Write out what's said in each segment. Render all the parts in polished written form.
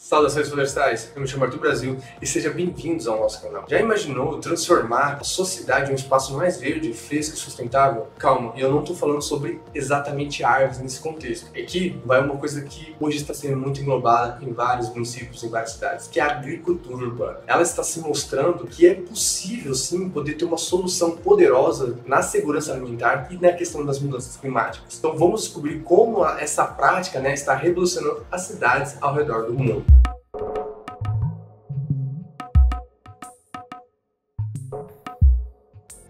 Saudações florestais, eu me chamo Arthur Brasil e sejam bem-vindos ao nosso canal. Já imaginou transformar a sua cidade em um espaço mais verde, fresco e sustentável? Calma, eu não estou falando sobre exatamente árvores nesse contexto. Aqui vai uma coisa que hoje está sendo muito englobada em vários municípios, em várias cidades, que é a agricultura urbana. Ela está se mostrando que é possível sim poder ter uma solução poderosa na segurança alimentar e na questão das mudanças climáticas. Então vamos descobrir como essa prática está revolucionando as cidades ao redor do mundo.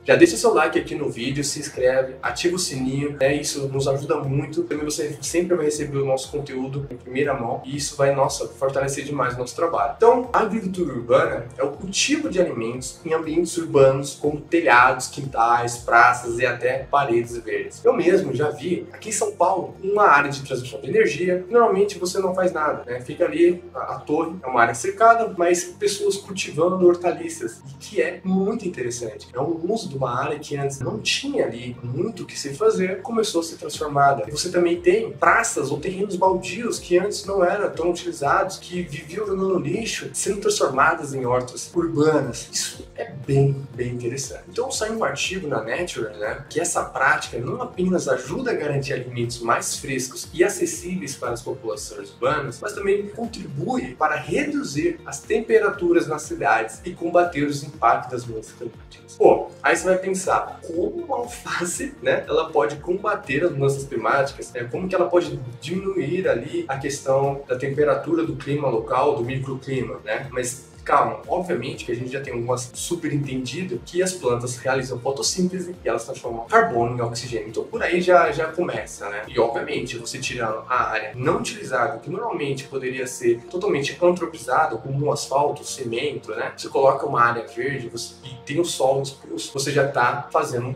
Já deixa seu like aqui no vídeo, se inscreve, ativa o sininho, isso nos ajuda muito. Também você sempre vai receber o nosso conteúdo em primeira mão e isso vai, fortalecer demais o nosso trabalho. Então, a agricultura urbana é o cultivo de alimentos em ambientes urbanos como telhados, quintais, praças e até paredes verdes. Eu mesmo já vi aqui em São Paulo uma área de transmissão de energia. Normalmente você não faz nada, fica ali a torre, é uma área cercada, mas pessoas cultivando hortaliças, que é muito interessante. É um uso de uma área que antes não tinha ali muito o que se fazer, começou a ser transformada. E você também tem praças ou terrenos baldios que antes não eram tão utilizados, que viviam jogando lixo, sendo transformadas em hortas urbanas. Isso é bem interessante. Então saiu um artigo na Nature, que essa prática não apenas ajuda a garantir alimentos mais frescos e acessíveis para as populações urbanas, mas também contribui para reduzir as temperaturas nas cidades e combater os impactos das mudanças climáticas. Pô, aí você vai pensar, como a alface, ela pode combater as mudanças climáticas, como que ela pode diminuir ali a questão da temperatura do clima local, do microclima, Mas calma, obviamente que a gente já tem algumas super entendido que as plantas realizam fotossíntese e elas transformam carbono em oxigênio. Então por aí já começa, E obviamente você tirando a área não utilizável, que normalmente poderia ser totalmente antropizada, como um asfalto, cimento, Você coloca uma área verde e tem o solo exposto, você já está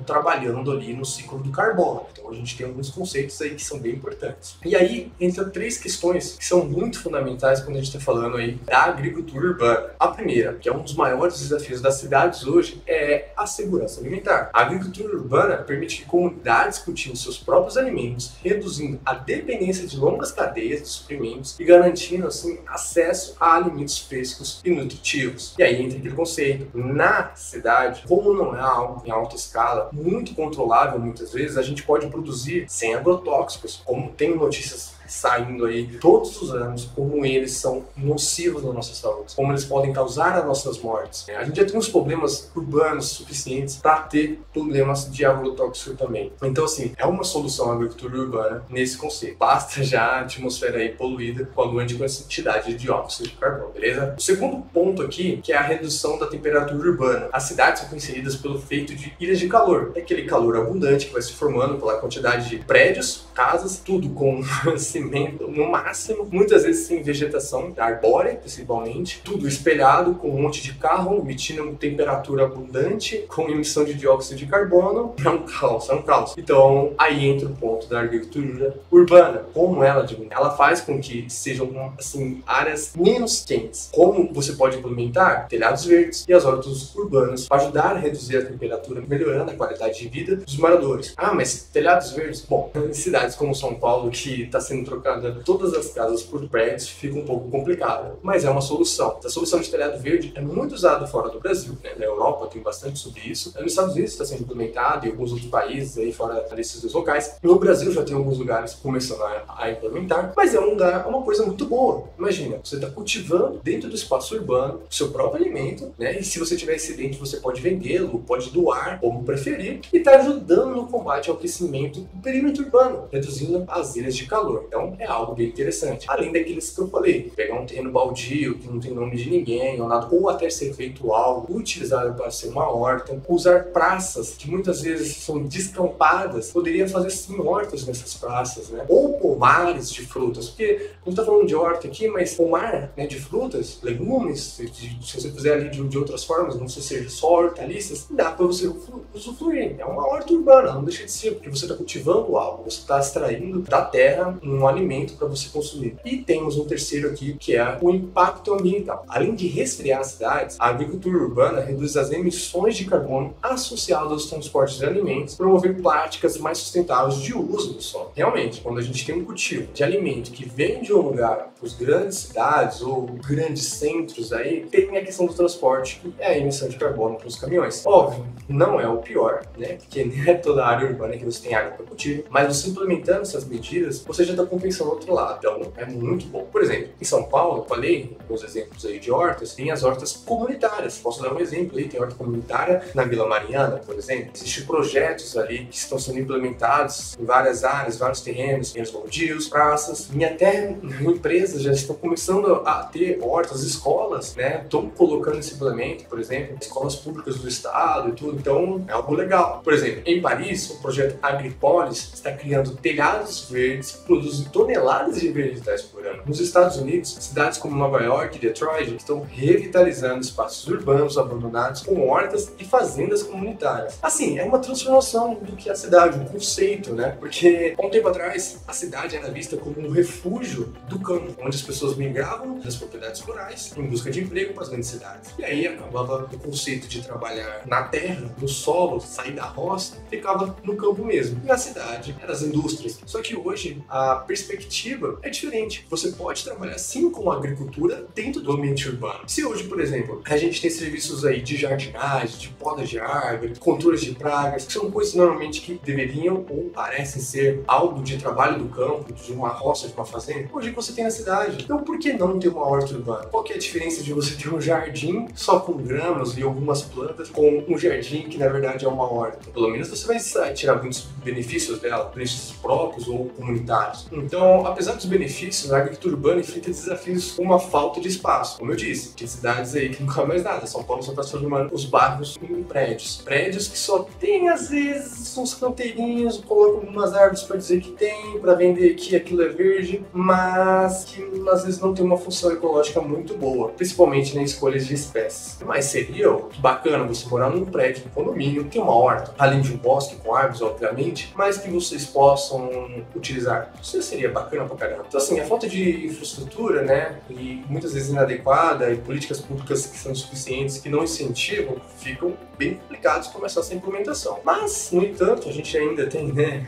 trabalhando ali no ciclo do carbono. Então a gente tem alguns conceitos aí que são bem importantes. E aí entra três questões que são muito fundamentais quando a gente está falando aí da agricultura urbana. A primeira, que é um dos maiores desafios das cidades hoje, é a segurança alimentar. A agricultura urbana permite que comunidades cultivem seus próprios alimentos, reduzindo a dependência de longas cadeias de suprimentos e garantindo, assim, acesso a alimentos frescos e nutritivos. E aí entra aquele conceito. Na cidade, como não é algo em alta escala, muito controlável muitas vezes, a gente pode produzir sem agrotóxicos, como tem notícias saindo aí todos os anos, como eles são nocivos na nossa saúde, como eles podem causar as nossas mortes. A gente já tem uns problemas urbanos suficientes para ter problemas de agrotóxico também. Então, assim, é uma solução à agricultura urbana nesse conceito. Basta já a atmosfera aí poluída com a grande quantidade de dióxido de carbono, beleza? O segundo ponto aqui, que é a redução da temperatura urbana. As cidades são conhecidas pelo feito de ilhas de calor. É aquele calor abundante que vai se formando pela quantidade de prédios, casas, tudo com cimento no máximo, muitas vezes sem vegetação arbórea, principalmente, tudo espelhado com um monte de carro, emitindo uma temperatura abundante, com emissão de dióxido de carbono. É um caos. Então, aí entra o ponto da agricultura urbana. Como ela diminui? Ela faz com que sejam, assim, áreas menos quentes. Como você pode implementar telhados verdes e as hortas urbanas para ajudar a reduzir a temperatura, melhorando a qualidade de vida dos moradores. Ah, mas telhados verdes? Bom, em cidades como São Paulo, que está sendo trocada todas as casas por prédios, fica um pouco complicado, mas é uma solução. A solução de telhado verde é muito usada fora do Brasil, Na Europa tem bastante sobre isso, nos Estados Unidos está sendo implementado, em alguns outros países aí fora desses dois locais. No Brasil já tem alguns lugares começando a implementar, mas é uma coisa muito boa. Imagina, você está cultivando dentro do espaço urbano o seu próprio alimento, E se você tiver excedente, você pode vendê-lo, pode doar, como preferir, e está ajudando no combate ao aquecimento do perímetro urbano, reduzindo as ilhas de calor. Então é algo bem interessante. Além daqueles que eu falei, pegar um terreno baldio que não tem nome de ninguém ou até ser feito algo utilizado para ser uma horta, usar praças que muitas vezes são descampadas, poderia fazer sim hortas nessas praças, Ou pomares de frutas, porque não está falando de horta aqui, mas pomar, de frutas, legumes, se você fizer ali de outras formas, não sei se seja só hortaliças, dá para você usufruir. É uma horta urbana, não deixa de ser, porque você está cultivando algo, você está extraindo da terra um um alimento para você consumir. E temos um terceiro aqui, que é o impacto ambiental. Além de resfriar as cidades, a agricultura urbana reduz as emissões de carbono associadas aos transportes de alimentos, promover práticas mais sustentáveis de uso do solo. Realmente, quando a gente tem um cultivo de alimento que vem de um lugar, os grandes cidades ou grandes centros aí, tem a questão do transporte, que é a emissão de carbono para os caminhões. Óbvio, não é o pior, né? Porque não é toda a área urbana que você tem água para cultivo, mas você implementando essas medidas, você já está compensando o outro lado. Então, é muito bom. Por exemplo, em São Paulo, eu falei alguns exemplos aí de hortas, tem as hortas comunitárias. Posso dar um exemplo aí, tem horta comunitária na Vila Mariana, por exemplo. Existem projetos ali que estão sendo implementados em várias áreas, vários terrenos, em baldios, praças, e até empresas já estão começando a ter hortas, escolas, né? Estão colocando esse implemento, por exemplo, escolas públicas do estado e tudo, então é algo legal. Por exemplo, em Paris, o projeto Agripolis está criando telhados verdes que produzem toneladas de vegetais por ano. Nos Estados Unidos, cidades como Nova York e Detroit estão revitalizando espaços urbanos abandonados com hortas e fazendas comunitárias. Assim, é uma transformação do que é a cidade, um conceito, né? Porque há um tempo atrás, a cidade era vista como um refúgio do campo, onde as pessoas migravam das propriedades rurais em busca de emprego para as grandes cidades. E aí acabava o conceito de trabalhar na terra, no solo, sair da roça, ficava no campo mesmo. E na cidade, eram as indústrias. Só que hoje a perspectiva é diferente. Você pode trabalhar sim com a agricultura dentro do ambiente urbano. Se hoje, por exemplo, a gente tem serviços aí de jardinagem, de poda de árvore, controles de pragas, que são coisas normalmente que deveriam ou parecem ser algo de trabalho do campo, de uma roça, de uma fazenda, hoje você tem na cidade. Então por que não ter uma horta urbana? Qual que é a diferença de você ter um jardim só com gramas e algumas plantas, com um jardim que na verdade é uma horta? Pelo menos você vai tirar muitos benefícios dela, benefícios próprios ou comunitários. Então, apesar dos benefícios, a agricultura urbana enfrenta desafios com uma falta de espaço. Como eu disse, tem cidades aí que não cabe mais nada. São Paulo só está transformando os bairros em prédios. Prédios que só tem, às vezes, uns canteirinhos, colocam algumas árvores para dizer que tem, para vender que aquilo é verde, mas que às vezes não tem uma função ecológica muito boa, principalmente na escolha de espécies. Mas seria bacana você morar num prédio, num condomínio, ter uma horta, além de um bosque com árvores, obviamente, mas que vocês possam utilizar. Isso seria bacana pra caramba. Então, assim, a falta de infraestrutura, né, e muitas vezes inadequada, e políticas públicas que são insuficientes, que não incentivam, ficam bem complicados começar essa implementação. Mas, no entanto, a gente ainda tem, né,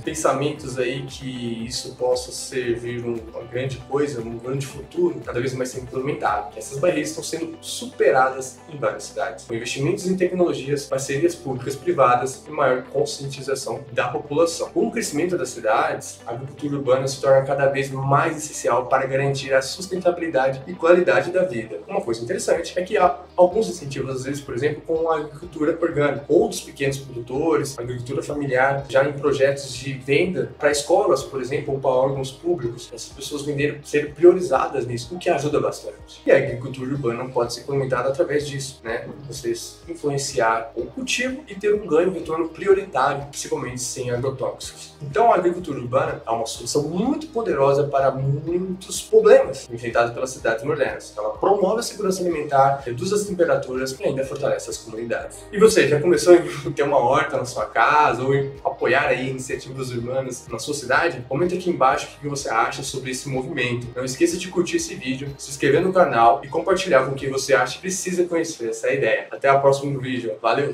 pensamentos aí que isso possa servir uma grande coisa, um grande futuro, cada vez mais sendo implementado. Que essas barreiras estão sendo superadas em várias cidades, com investimentos em tecnologias, parcerias públicas privadas e maior conscientização da população. Com o crescimento das cidades, a agricultura urbana se torna cada vez mais essencial para garantir a sustentabilidade e qualidade da vida. Uma coisa interessante é que há alguns incentivos, às vezes, por exemplo, com a agricultura orgânica, ou dos pequenos produtores, agricultura familiar, já em projetos de venda para escolas, por exemplo, ou para órgãos públicos, essas pessoas serem priorizadas nisso, o que ajuda bastante. E a agricultura urbana pode ser implementada através disso, né? Vocês influenciar o cultivo e ter um ganho, um retorno prioritário, principalmente sem agrotóxicos. Então, a agricultura urbana é uma solução muito poderosa para muitos problemas enfrentados pelas cidades modernas. Ela promove a segurança alimentar, reduz as temperaturas e ainda fortalece as comunidades. E você, já começou a ter uma horta na sua casa ou apoiar aí iniciativas urbanas na sua cidade? Comenta aqui embaixo o que você acha sobre esse movimento. Não esqueça de curtir esse vídeo, se inscrever no canal e compartilhar com quem você acha que precisa conhecer essa ideia. Até o próximo vídeo. Valeu!